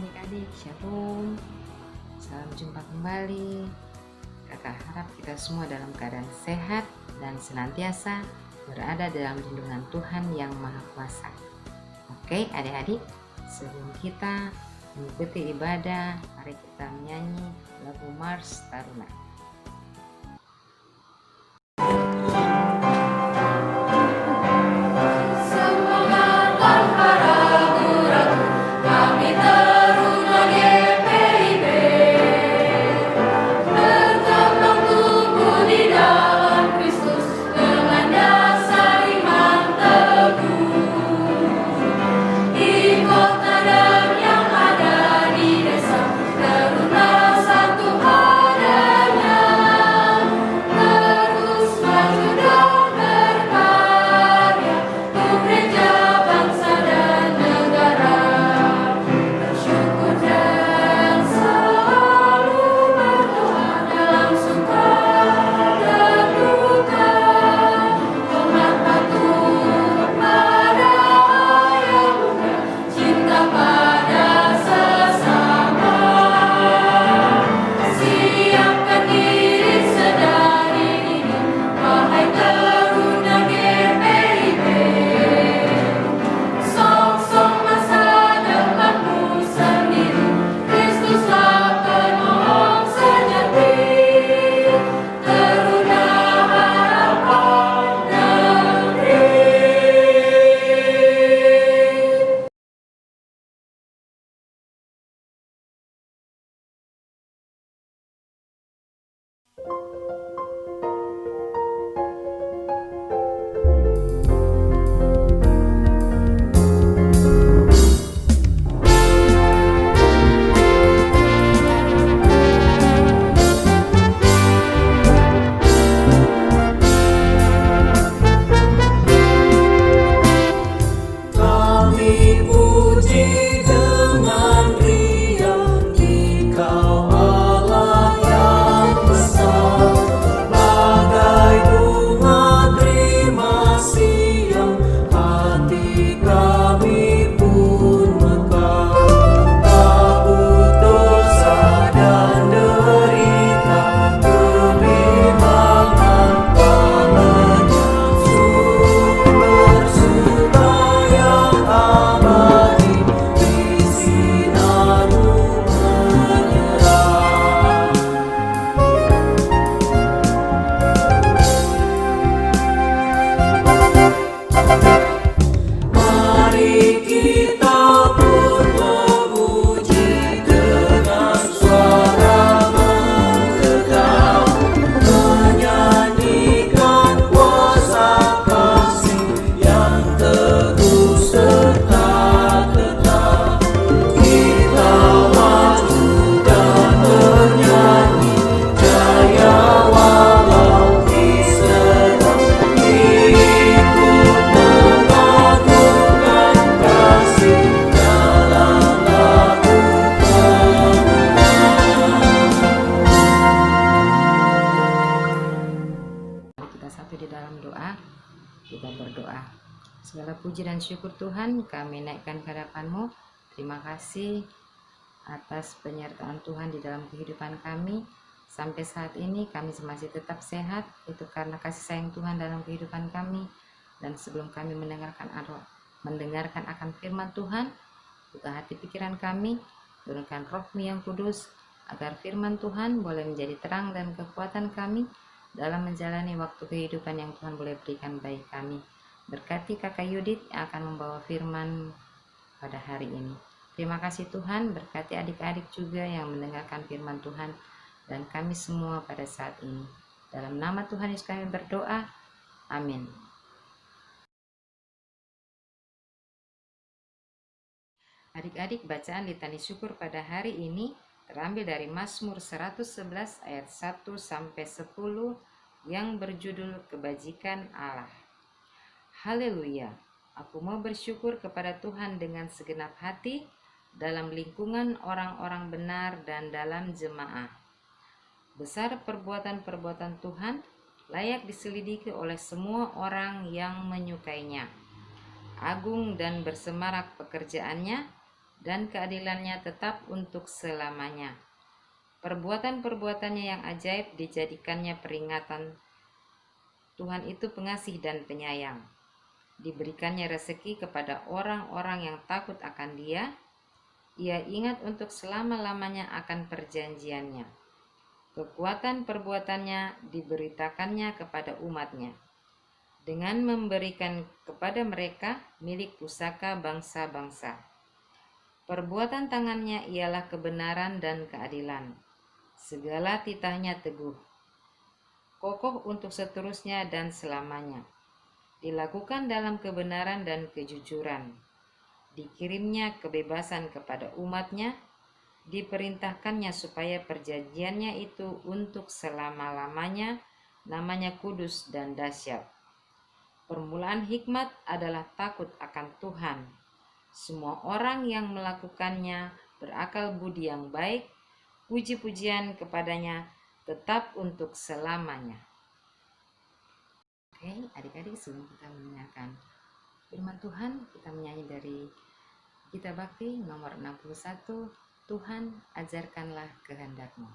adik-adik, Shalom. Salam jumpa kembali. Kakak harap kita semua dalam keadaan sehat dan senantiasa berada dalam lindungan Tuhan yang Maha Kuasa. Oke adik-adik, sebelum kita mengikuti ibadah, mari kita menyanyi lagu Mars Taruna. Kita berdoa. Segala puji dan syukur Tuhan kami naikkan ke hadapan-Mu. Terima kasih atas penyertaan Tuhan di dalam kehidupan kami. Sampai saat ini kami masih tetap sehat. Itu karena kasih sayang Tuhan dalam kehidupan kami. Dan sebelum kami mendengarkan akan firman Tuhan, buka hati pikiran kami, turunkan Roh-Mu yang kudus, agar firman Tuhan boleh menjadi terang dan kekuatan kami dalam menjalani waktu kehidupan yang Tuhan boleh berikan bagi kami. Berkati kakak Yudit yang akan membawa firman pada hari ini. Terima kasih Tuhan, berkati adik-adik juga yang mendengarkan firman Tuhan dan kami semua pada saat ini. Dalam nama Tuhan Yesus kami berdoa, amin. Adik-adik, bacaan litani syukur pada hari ini terambil dari Mazmur 111 ayat 1 sampai 10 yang berjudul Kebajikan Allah. Haleluya, aku mau bersyukur kepada Tuhan dengan segenap hati dalam lingkungan orang-orang benar dan dalam jemaah. Besar perbuatan-perbuatan Tuhan, layak diselidiki oleh semua orang yang menyukainya. Agung dan bersemarak pekerjaannya, dan keadilannya tetap untuk selamanya. Perbuatan-perbuatannya yang ajaib dijadikannya peringatan. Tuhan itu pengasih dan penyayang. Diberikannya rezeki kepada orang-orang yang takut akan Dia. Ia ingat untuk selama-lamanya akan perjanjiannya. Kekuatan perbuatannya diberitakannya kepada umatnya, dengan memberikan kepada mereka milik pusaka bangsa-bangsa. Perbuatan tangannya ialah kebenaran dan keadilan. Segala titahnya teguh, kokoh untuk seterusnya dan selamanya. Dilakukan dalam kebenaran dan kejujuran. Dikirimnya kebebasan kepada umatnya, diperintahkannya supaya perjanjiannya itu untuk selama-lamanya, namanya kudus dan dahsyat. Permulaan hikmat adalah takut akan Tuhan. Semua orang yang melakukannya berakal budi yang baik, puji-pujian kepadanya tetap untuk selamanya. Oke, adik-adik, sebelum kita mendengarkan firman Tuhan, kita menyanyi dari Gita Bakti nomor 61, Tuhan ajarkanlah kehendak-Mu.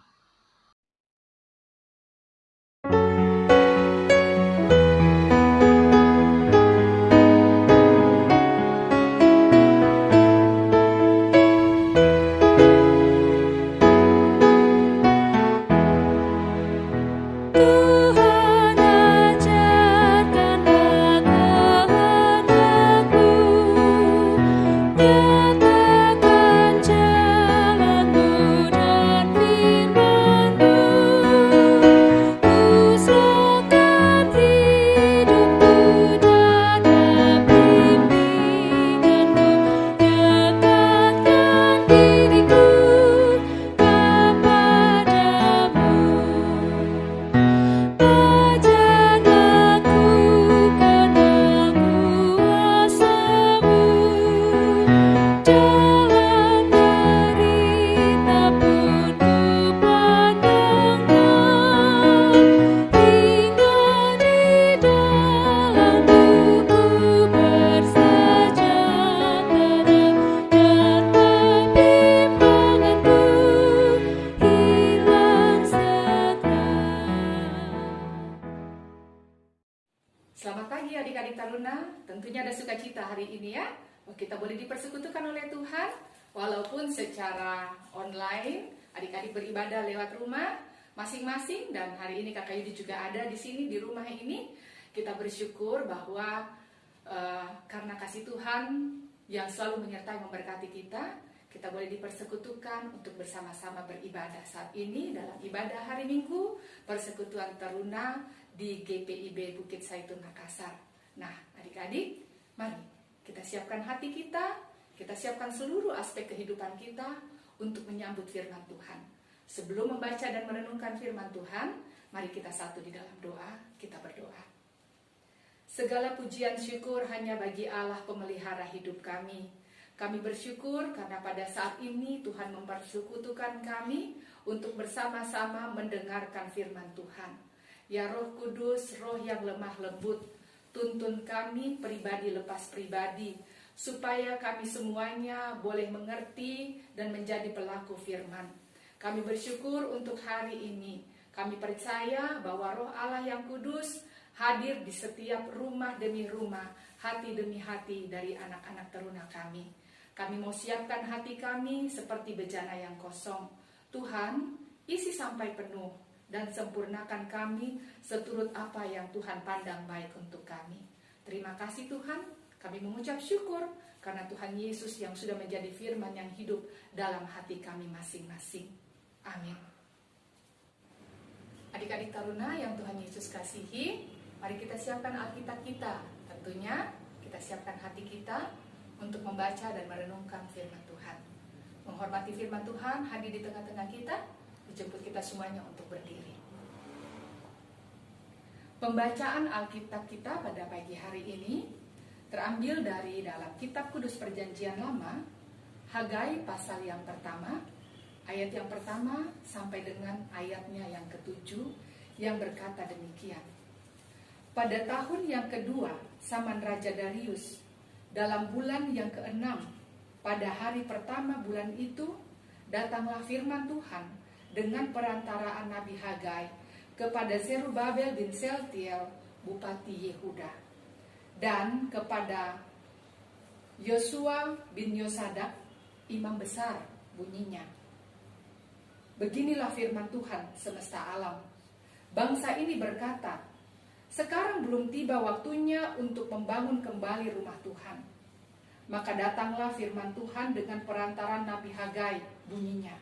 Selamat pagi adik-adik Taruna, tentunya ada sukacita hari ini ya. Kita boleh dipersekutukan oleh Tuhan, walaupun secara online, adik-adik beribadah lewat rumah masing-masing, dan hari ini Kakak Yudi juga ada di sini di rumah ini. Kita bersyukur bahwa karena kasih Tuhan yang selalu menyertai memberkati kita boleh dipersekutukan untuk bersama-sama beribadah saat ini dalam ibadah hari Minggu, persekutuan Taruna di GPIB Bukit Zaitun Makassar. Nah, adik-adik, mari kita siapkan hati kita siapkan seluruh aspek kehidupan kita untuk menyambut firman Tuhan. Sebelum membaca dan merenungkan firman Tuhan, mari kita satu di dalam doa, kita berdoa. Segala pujian syukur hanya bagi Allah pemelihara hidup kami. Kami bersyukur karena pada saat ini Tuhan mempersekutukan kami untuk bersama-sama mendengarkan firman Tuhan. Ya Roh Kudus, Roh yang lemah lembut, tuntun kami pribadi lepas pribadi, supaya kami semuanya boleh mengerti dan menjadi pelaku firman. Kami bersyukur untuk hari ini. Kami percaya bahwa Roh Allah yang kudus hadir di setiap rumah demi rumah, hati demi hati dari anak-anak teruna kami. Kami mau siapkan hati kami seperti bejana yang kosong. Tuhan, isi sampai penuh dan sempurnakan kami seturut apa yang Tuhan pandang baik untuk kami. Terima kasih Tuhan, kami mengucap syukur karena Tuhan Yesus yang sudah menjadi firman yang hidup dalam hati kami masing-masing. Amin. Adik-adik Taruna yang Tuhan Yesus kasihi, mari kita siapkan Alkitab kita. Tentunya kita siapkan hati kita untuk membaca dan merenungkan firman Tuhan. Menghormati firman Tuhan hadir di tengah-tengah kita, dijemput kita semuanya untuk berdiri. Pembacaan Alkitab kita pada pagi hari ini terambil dari dalam Kitab Kudus Perjanjian Lama, Hagai pasal yang pertama, ayat yang pertama sampai dengan ayatnya yang ke-7 yang berkata demikian. Pada tahun yang kedua zaman Raja Darius, dalam bulan yang ke-6, pada hari pertama bulan itu, datanglah firman Tuhan dengan perantaraan Nabi Hagai kepada Zerubabel bin Seltiel, Bupati Yehuda, dan kepada Yosua bin Yosadak, imam besar, bunyinya. Beginilah firman Tuhan semesta alam. Bangsa ini berkata, sekarang belum tiba waktunya untuk membangun kembali rumah Tuhan. Maka datanglah firman Tuhan dengan perantaran Nabi Hagai, bunyinya.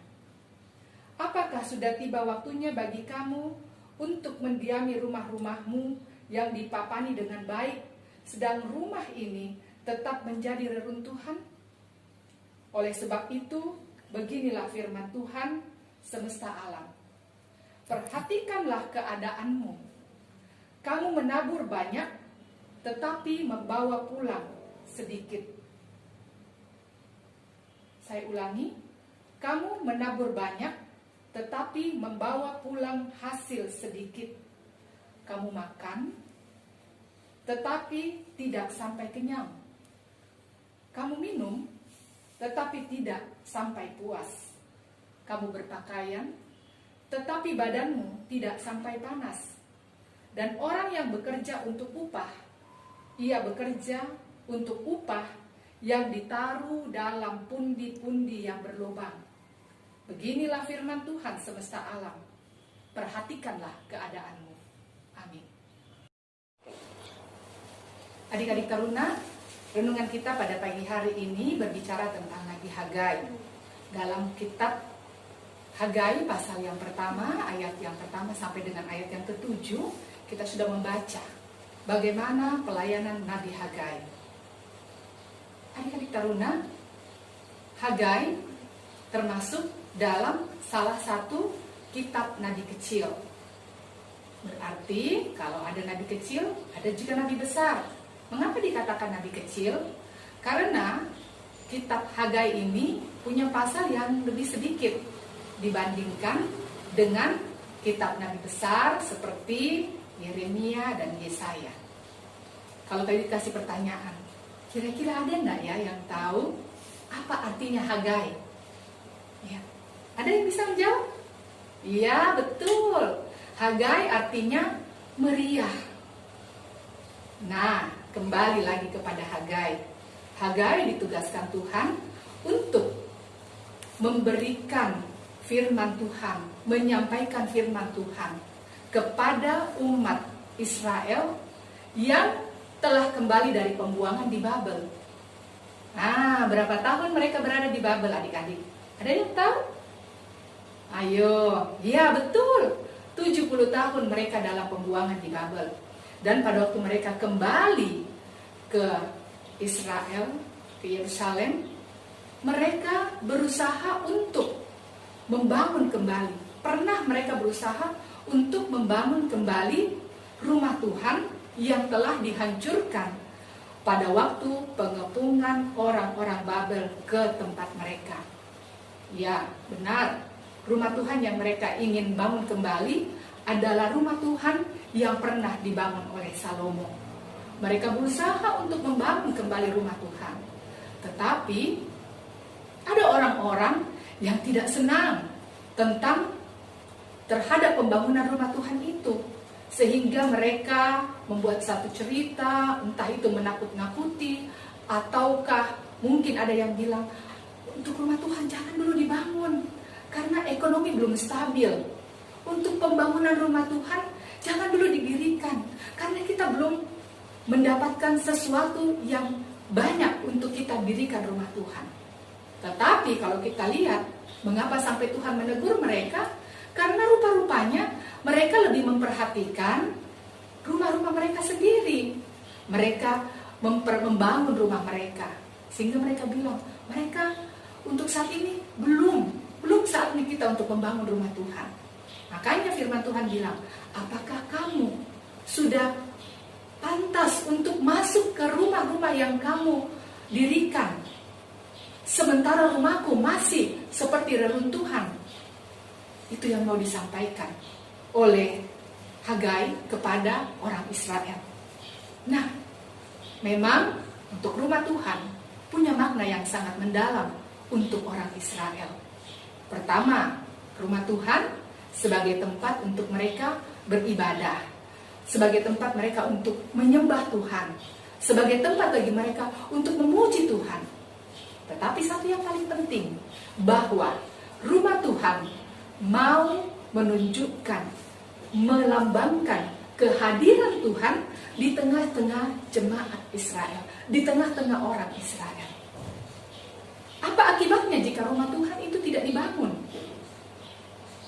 Apakah sudah tiba waktunya bagi kamu untuk mendiami rumah-rumahmu yang dipapani dengan baik, sedang rumah ini tetap menjadi reruntuhan? Oleh sebab itu, beginilah firman Tuhan semesta alam. Perhatikanlah keadaanmu. Kamu menabur banyak, tetapi membawa pulang sedikit. Saya ulangi, kamu menabur banyak, tetapi membawa pulang hasil sedikit. Kamu makan, tetapi tidak sampai kenyang. Kamu minum, tetapi tidak sampai puas. Kamu berpakaian, tetapi badanmu tidak sampai panas. Dan orang yang bekerja untuk upah, ia bekerja untuk upah yang ditaruh dalam pundi-pundi yang berlubang. Beginilah firman Tuhan semesta alam. Perhatikanlah keadaanmu. Amin. Adik-adik taruna, renungan kita pada pagi hari ini berbicara tentang Nabi Hagai. Dalam kitab Hagai pasal yang pertama, ayat yang pertama sampai dengan ayat yang ke-7, kita sudah membaca bagaimana pelayanan Nabi Hagai. Adik-adik taruna, Hagai termasuk dalam salah satu kitab nabi kecil. Berarti kalau ada nabi kecil, ada juga nabi besar. Mengapa dikatakan nabi kecil? Karena kitab Hagai ini punya pasal yang lebih sedikit dibandingkan dengan kitab nabi besar seperti Yeremia dan Yesaya. Kalau tadi dikasih pertanyaan, kira-kira ada enggak ya yang tahu apa artinya Hagai? Ya. Ada yang bisa menjawab? Iya, betul. Hagai artinya meriah. Nah, kembali lagi kepada Hagai. Hagai ditugaskan Tuhan untuk memberikan firman Tuhan, menyampaikan firman Tuhan kepada umat Israel yang telah kembali dari pembuangan di Babel. Nah, berapa tahun mereka berada di Babel, adik-adik? Ada yang tahu? Ayo, ya betul. 70 tahun mereka dalam pembuangan di Babel. Dan pada waktu mereka kembali ke Israel, ke Yerusalem, mereka berusaha untuk membangun kembali. Pernah mereka berusaha untuk membangun kembali rumah Tuhan yang telah dihancurkan pada waktu pengepungan orang-orang Babel ke tempat mereka. Ya, benar. Rumah Tuhan yang mereka ingin bangun kembali adalah rumah Tuhan yang pernah dibangun oleh Salomo. Mereka berusaha untuk membangun kembali rumah Tuhan. Tetapi ada orang-orang yang tidak senang terhadap pembangunan rumah Tuhan itu. Sehingga mereka membuat satu cerita, entah itu menakut-nakuti, ataukah mungkin ada yang bilang, untuk rumah Tuhan jangan dulu dibangun, karena ekonomi belum stabil. Untuk pembangunan rumah Tuhan jangan dulu didirikan, karena kita belum mendapatkan sesuatu yang banyak untuk kita dirikan rumah Tuhan. Tetapi kalau kita lihat, mengapa sampai Tuhan menegur mereka? Karena rupa-rupanya mereka lebih memperhatikan rumah-rumah mereka sendiri. Mereka membangun rumah mereka. Sehingga mereka bilang, mereka untuk saat ini belum saatnya kita untuk membangun rumah Tuhan. Makanya firman Tuhan bilang, apakah kamu sudah pantas untuk masuk ke rumah-rumah yang kamu dirikan, sementara rumahku masih seperti reruntuhan? Itu yang mau disampaikan oleh Hagai kepada orang Israel. Nah, memang untuk rumah Tuhan punya makna yang sangat mendalam untuk orang Israel. Pertama, rumah Tuhan sebagai tempat untuk mereka beribadah, sebagai tempat mereka untuk menyembah Tuhan, sebagai tempat bagi mereka untuk memuji Tuhan. Tetapi satu yang paling penting, bahwa rumah Tuhan mau menunjukkan, melambangkan kehadiran Tuhan di tengah-tengah jemaat Israel, di tengah-tengah orang Israel. Apa akibatnya jika rumah Tuhan itu tidak dibangun?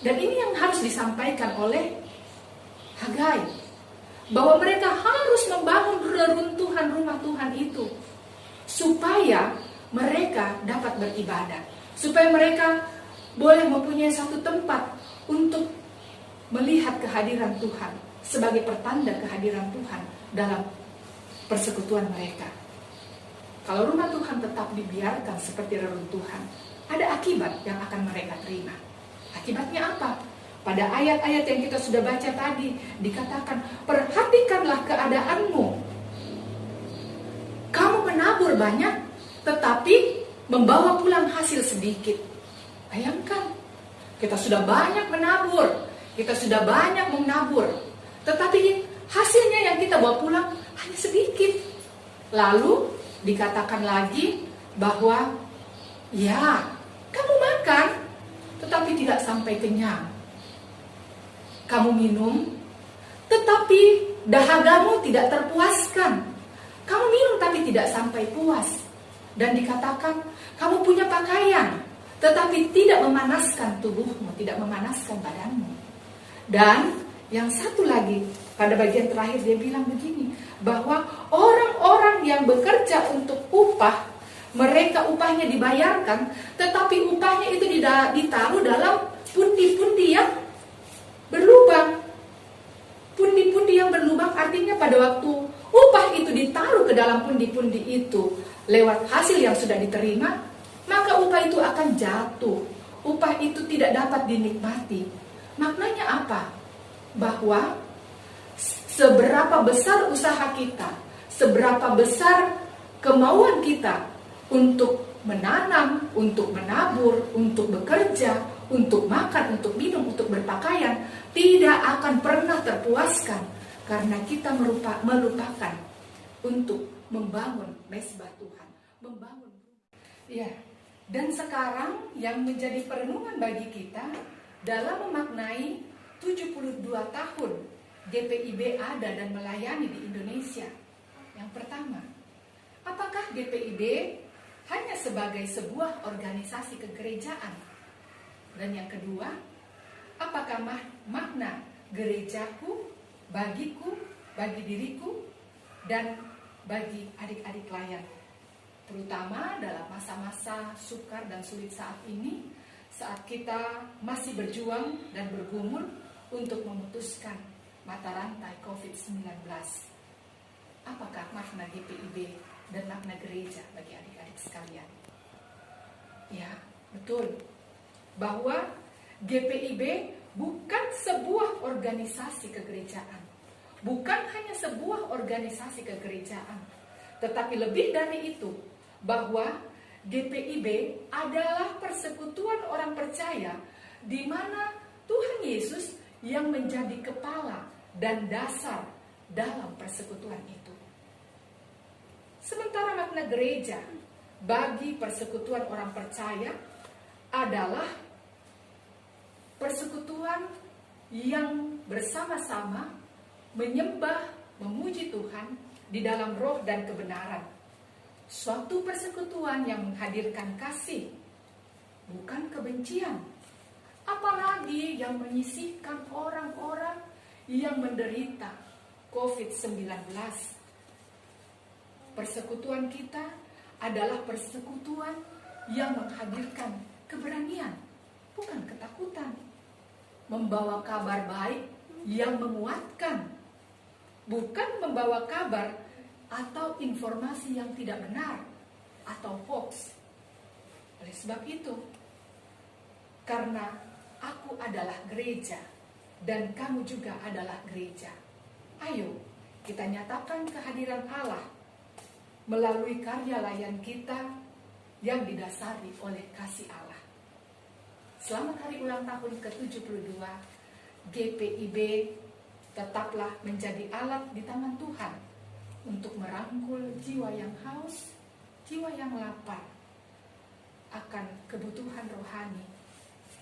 Dan ini yang harus disampaikan oleh Hagai, bahwa mereka harus membangun reruntuhan rumah Tuhan itu supaya mereka dapat beribadah, supaya mereka boleh mempunyai satu tempat untuk melihat kehadiran Tuhan sebagai pertanda kehadiran Tuhan dalam persekutuan mereka. Kalau rumah Tuhan tetap dibiarkan seperti reruntuhan, ada akibat yang akan mereka terima. Akibatnya apa? Pada ayat-ayat yang kita sudah baca tadi, dikatakan, perhatikanlah keadaanmu. Kamu menabur banyak, tetapi membawa pulang hasil sedikit. Bayangkan, kita sudah banyak menabur, kita sudah banyak menabur, tetapi hasilnya yang kita bawa pulang hanya sedikit. Lalu dikatakan lagi bahwa ya, kamu makan tetapi tidak sampai kenyang. Kamu minum tetapi dahagamu tidak terpuaskan. Kamu minum tapi tidak sampai puas. Dan dikatakan kamu punya pakaian tetapi tidak memanaskan tubuhmu, tidak memanaskan badanmu. Dan yang satu lagi, pada bagian terakhir dia bilang begini, bahwa orang-orang yang bekerja untuk upah, mereka upahnya dibayarkan, tetapi upahnya itu ditaruh dalam pundi-pundi yang berlubang. Pundi-pundi yang berlubang artinya pada waktu upah itu ditaruh ke dalam pundi-pundi itu lewat hasil yang sudah diterima, maka upah itu akan jatuh. Upah itu tidak dapat dinikmati. Maknanya apa? Bahwa seberapa besar usaha kita, seberapa besar kemauan kita untuk menanam, untuk menabur, untuk bekerja, untuk makan, untuk minum, untuk berpakaian, tidak akan pernah terpuaskan karena kita melupakan untuk membangun mesbah Tuhan, membangun. Ya, dan sekarang yang menjadi perenungan bagi kita dalam memaknai 72 tahun GPIB ada dan melayani di Indonesia. Yang pertama, apakah GPIB hanya sebagai sebuah organisasi kegerejaan? Dan yang kedua, apakah makna gerejaku, bagiku, bagi diriku, dan bagi adik-adik layan? Terutama dalam masa-masa sukar dan sulit saat ini, saat kita masih berjuang dan bergumul untuk memutuskan mata rantai COVID-19. Apakah makna GPIB dan makna gereja bagi adik-adik sekalian? Ya, betul. Bahwa GPIB bukan sebuah organisasi kegerejaan. Bukan hanya sebuah organisasi kegerejaan. Tetapi lebih dari itu, bahwa GPIB adalah persekutuan orang percaya di mana Tuhan Yesus yang menjadi kepala dan dasar dalam persekutuan itu. Sementara makna gereja bagi persekutuan orang percaya adalah persekutuan yang bersama-sama menyembah, memuji Tuhan di dalam roh dan kebenaran. Suatu persekutuan yang menghadirkan kasih, bukan kebencian. Apalagi yang menyisihkan orang-orang yang menderita COVID-19. Persekutuan kita adalah persekutuan yang menghadirkan keberanian, bukan ketakutan. Membawa kabar baik yang menguatkan, bukan membawa kabar atau informasi yang tidak benar atau hoax. Oleh sebab itu, karena aku adalah gereja dan kamu juga adalah gereja, ayo kita nyatakan kehadiran Allah melalui karya layan kita yang didasari oleh kasih Allah. Selamat hari ulang tahun ke-72. GPIB tetaplah menjadi alat di tangan Tuhan untuk merangkul jiwa yang haus, jiwa yang lapar akan kebutuhan rohani.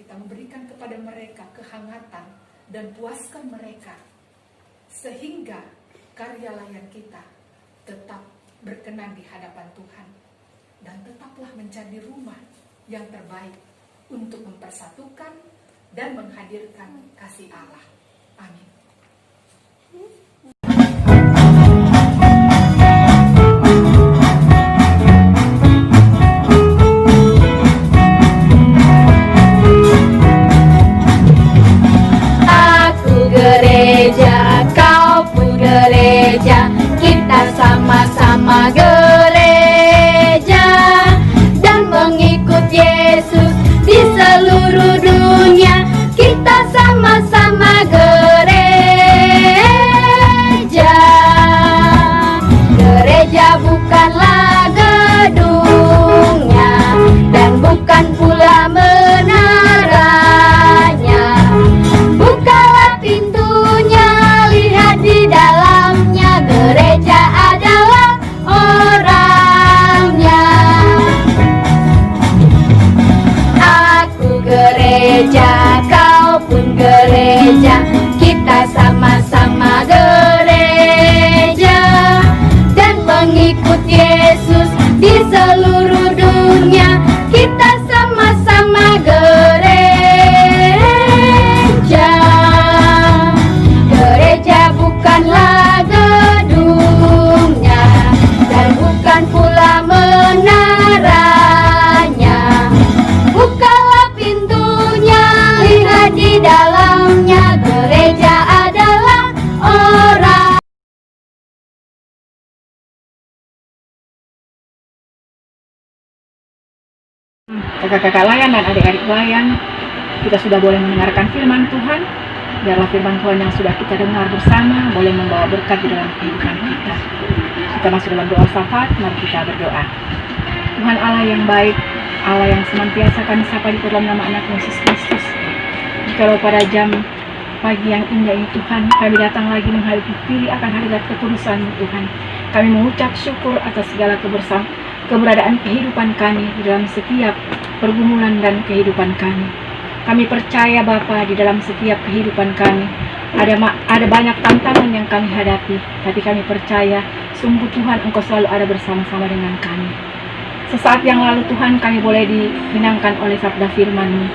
Kita memberikan kepada mereka kehangatan dan puaskan mereka, sehingga karya layan kita tetap berkenan di hadapan Tuhan dan tetaplah menjadi rumah yang terbaik untuk mempersatukan dan menghadirkan kasih Allah. Amin. Aku gereja, kau pun gereja, kita sama-sama gereja dan mengikut Yesus di seluruh dunia. Kita sama-sama gereja. Gereja bukanlah gedungnya dan bukan pula menaranya. Bukalah pintunya, lihat di dalamnya. Gereja adalah orangnya. Aku gereja, kau pun gereja, kita sama-sama gereja dan mengikut Yesus di seluruh dunia. Kita sama-sama gereja. Gereja bukanlah gedungnya dan bukan pula menaranya. Bukalah pintunya, lihat di dalamnya. Gereja adalah orang. Kakak-kakak layan dan adik-adik layan, kita sudah boleh mendengarkan firman Tuhan. Biarlah firman Tuhan yang sudah kita dengar bersama boleh membawa berkat di dalam kehidupan kita. Kita masuk dalam doa syafaat, mari kita berdoa. Tuhan Allah yang baik, Allah yang senantiasa kami sapa di dalam nama anak Yesus Kristus. Jikalau pada jam pagi yang indah ini Tuhan, kami datang lagi menghadapi pilih akan hadirat kekudusan-Mu Tuhan. Kami mengucap syukur atas segala keberadaan kehidupan kami di dalam setiap pergumulan dan kehidupan kami. Kami percaya Bapa, di dalam setiap kehidupan kami ada banyak tantangan yang kami hadapi, tapi kami percaya sungguh Tuhan Engkau selalu ada bersama-sama dengan kami. Sesaat yang lalu Tuhan kami boleh dipinangkan oleh sabda firman-Mu.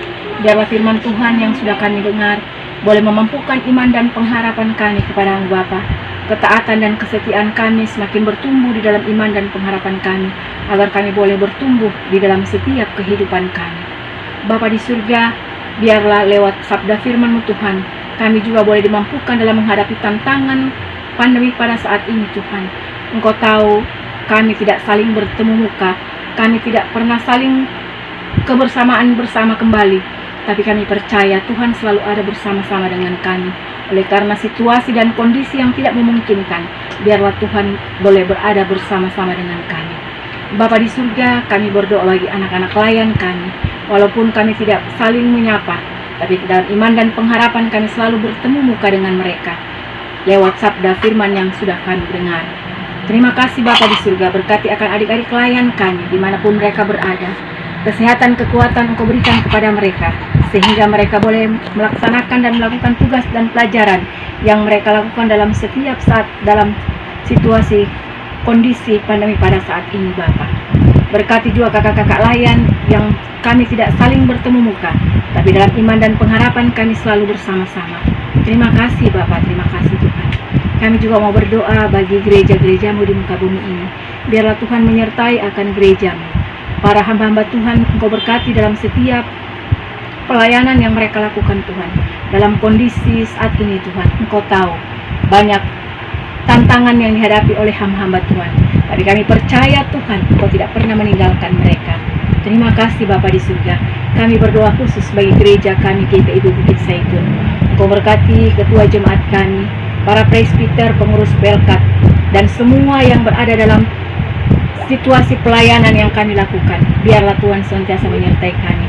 Biarlah firman Tuhan yang sudah kami dengar boleh memampukan iman dan pengharapan kami kepada-Mu Bapa. Ketaatan dan kesetiaan kami semakin bertumbuh di dalam iman dan pengharapan kami, agar kami boleh bertumbuh di dalam setiap kehidupan kami. Bapa di surga, biarlah lewat sabda firman-Mu Tuhan, kami juga boleh dimampukan dalam menghadapi tantangan pandemi pada saat ini Tuhan. Engkau tahu kami tidak saling bertemu muka, kami tidak pernah saling kebersamaan bersama kembali, tapi kami percaya Tuhan selalu ada bersama-sama dengan kami. Oleh karena situasi dan kondisi yang tidak memungkinkan, biarlah Tuhan boleh berada bersama-sama dengan kami. Bapa di surga, kami berdoa bagi anak-anak layan kami. Walaupun kami tidak saling menyapa, tapi dalam iman dan pengharapan kami selalu bertemu muka dengan mereka lewat sabda firman yang sudah kami dengar. Terima kasih Bapa di surga, berkati akan adik-adik layan kami dimanapun mereka berada. Kesehatan, kekuatan Engkau berikan kepada mereka, sehingga mereka boleh melaksanakan dan melakukan tugas dan pelajaran yang mereka lakukan dalam setiap saat dalam situasi kondisi pandemi pada saat ini Bapa. Berkati juga kakak-kakak layan yang kami tidak saling bertemu muka, tapi dalam iman dan pengharapan kami selalu bersama-sama. Terima kasih Bapa, terima kasih Tuhan. Kami juga mau berdoa bagi gereja-gereja-Mu di muka bumi ini. Biarlah Tuhan menyertai akan gereja-Mu. Para hamba-hamba Tuhan Engkau berkati dalam setiap pelayanan yang mereka lakukan Tuhan. Dalam kondisi saat ini Tuhan, Engkau tahu banyak tantangan yang dihadapi oleh hamba-hamba Tuhan. Tapi kami percaya Tuhan, Engkau tidak pernah meninggalkan mereka. Terima kasih Bapa di surga. Kami berdoa khusus bagi gereja kami GPIB Bukit Zaitun. Engkau berkati ketua jemaat kami, para presbiter, pengurus pelkat, dan semua yang berada dalam situasi pelayanan yang kami lakukan. Biarlah Tuhan senantiasa menyertai kami,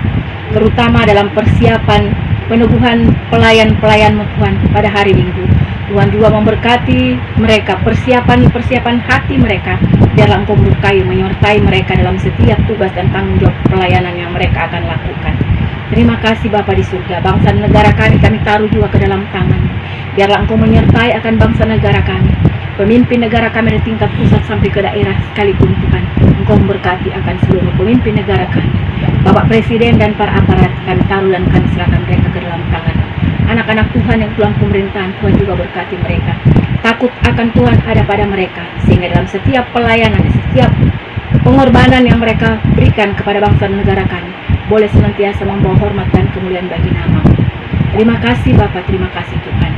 terutama dalam persiapan peneguhan pelayan-pelayan Tuhan pada hari Minggu. Tuhan juga memberkati mereka, persiapan hati mereka. Biarlah Engkau memberkati, menyertai mereka dalam setiap tugas dan tanggung jawab pelayanan yang mereka akan lakukan. Terima kasih Bapa di surga. Bangsa dan negara kami taruh juga ke dalam tangan. Biarlah Engkau menyertai akan bangsa negara kami, pemimpin negara kami dari tingkat pusat sampai ke daerah sekalipun Tuhan. Engkau memberkati akan seluruh pemimpin negara kami, Bapak Presiden dan para aparat kami taruh dan kami serahkan mereka ke dalam tangan. Anak-anak Tuhan yang pulang pemerintahan, Tuhan juga berkati mereka. Takut akan Tuhan ada pada mereka, sehingga dalam setiap pelayanan, setiap pengorbanan yang mereka berikan kepada bangsa dan negara kami, boleh senantiasa membawa hormat dan kemuliaan bagi nama-Mu. Terima kasih Bapa, terima kasih Tuhan.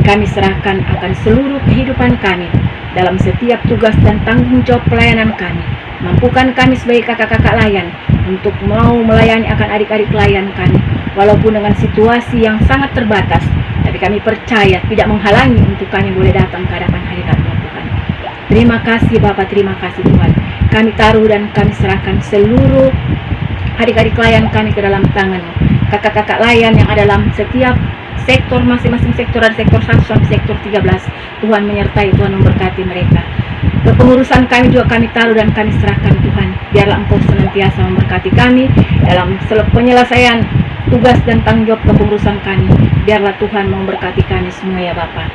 Kami serahkan akan seluruh kehidupan kami dalam setiap tugas dan tanggung jawab pelayanan kami. Mampukan kami sebagai kakak-kakak layan untuk mau melayani akan adik-adik layan kami, walaupun dengan situasi yang sangat terbatas, tapi kami percaya tidak menghalangi untuk kami boleh datang ke hadapan hadirat-Mu Tuhan. Terima kasih Bapa, terima kasih Tuhan. Kami taruh dan kami serahkan seluruh adik-adik layan kami ke dalam tangan-Mu. Kakak-kakak layan yang ada dalam setiap sektor, masing-masing sektor, dari sektor 1 sampai sektor 13, Tuhan menyertai, Tuhan memberkati mereka. Kepengurusan kami juga kami taruh dan kami serahkan Tuhan. Biarlah Engkau senantiasa memberkati kami dalam penyelesaian tugas dan tanggung jawab kepengurusan kami. Biarlah Tuhan memberkati kami semua ya Bapa.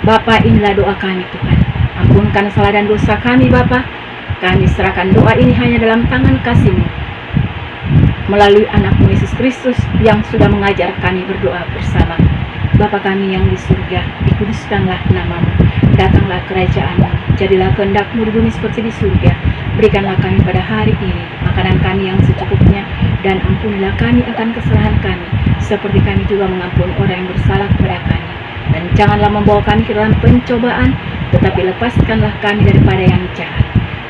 Bapa, inilah doa kami Tuhan. Ampunkan salah dan dosa kami Bapa. Kami serahkan doa ini hanya dalam tangan kasih-Mu, melalui anak-Mu Yesus Kristus yang sudah mengajar kami berdoa bersama. Bapa kami yang di surga, dikuduskanlah nama-Mu, datanglah kerajaan-Mu, jadilah kehendak-Mu di bumi seperti di surga. Berikanlah kami pada hari ini makanan kami yang secukupnya, dan ampunilah kami akan kesalahan kami, seperti kami juga mengampuni orang yang bersalah kepada kami. Dan janganlah membawa kami ke dalam pencobaan, tetapi lepaskanlah kami daripada yang jahat.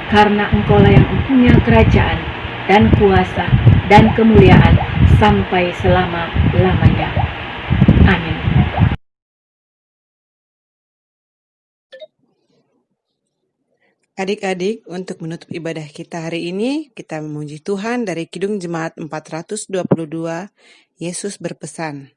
Karena Engkau-lah yang mempunyai kerajaan dan kuasa dan kemuliaan sampai selama-lamanya. Amin. Adik-adik, untuk menutup ibadah kita hari ini, kita memuji Tuhan dari Kidung Jemaat 422, Yesus berpesan.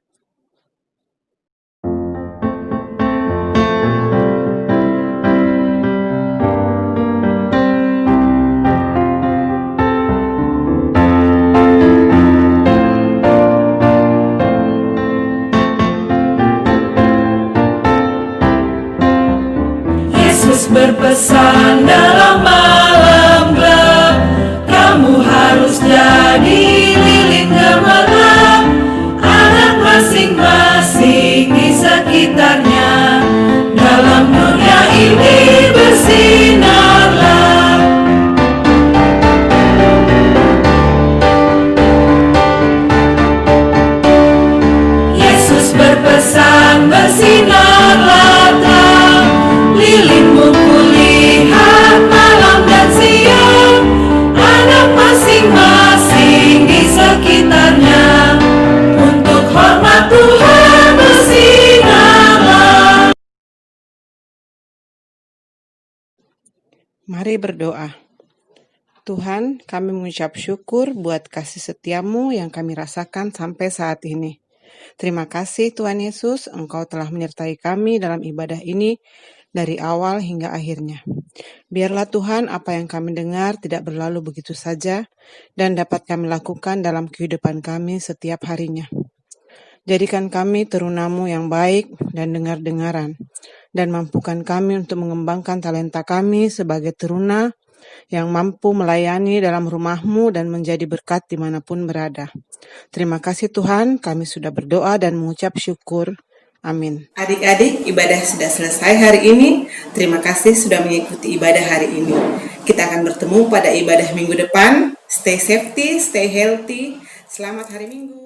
Berpesan dalam malam gelap, kamu harus jadi lilin gemilang. Anak masing-masing di sekitarnya, dalam dunia ini bersinarlah. Yesus berpesan, bersinarlah terang, lilinmu kulihat malam dan siang. Anak masing-masing di sekitarnya, untuk hormat Tuhan bersinarlah. Mari berdoa. Tuhan, kami mengucap syukur buat kasih setia-Mu yang kami rasakan sampai saat ini. Terima kasih Tuhan Yesus, Engkau telah menyertai kami dalam ibadah ini dari awal hingga akhirnya. Biarlah Tuhan apa yang kami dengar tidak berlalu begitu saja dan dapat kami lakukan dalam kehidupan kami setiap harinya. Jadikan kami teruna-Mu yang baik dan dengar-dengaran, dan mampukan kami untuk mengembangkan talenta kami sebagai teruna yang mampu melayani dalam rumah-Mu dan menjadi berkat dimanapun berada. Terima kasih Tuhan, kami sudah berdoa dan mengucap syukur. Amin. Adik-adik, ibadah sudah selesai hari ini. Terima kasih sudah mengikuti ibadah hari ini. Kita akan bertemu pada ibadah minggu depan. Stay safety, stay healthy. Selamat hari Minggu.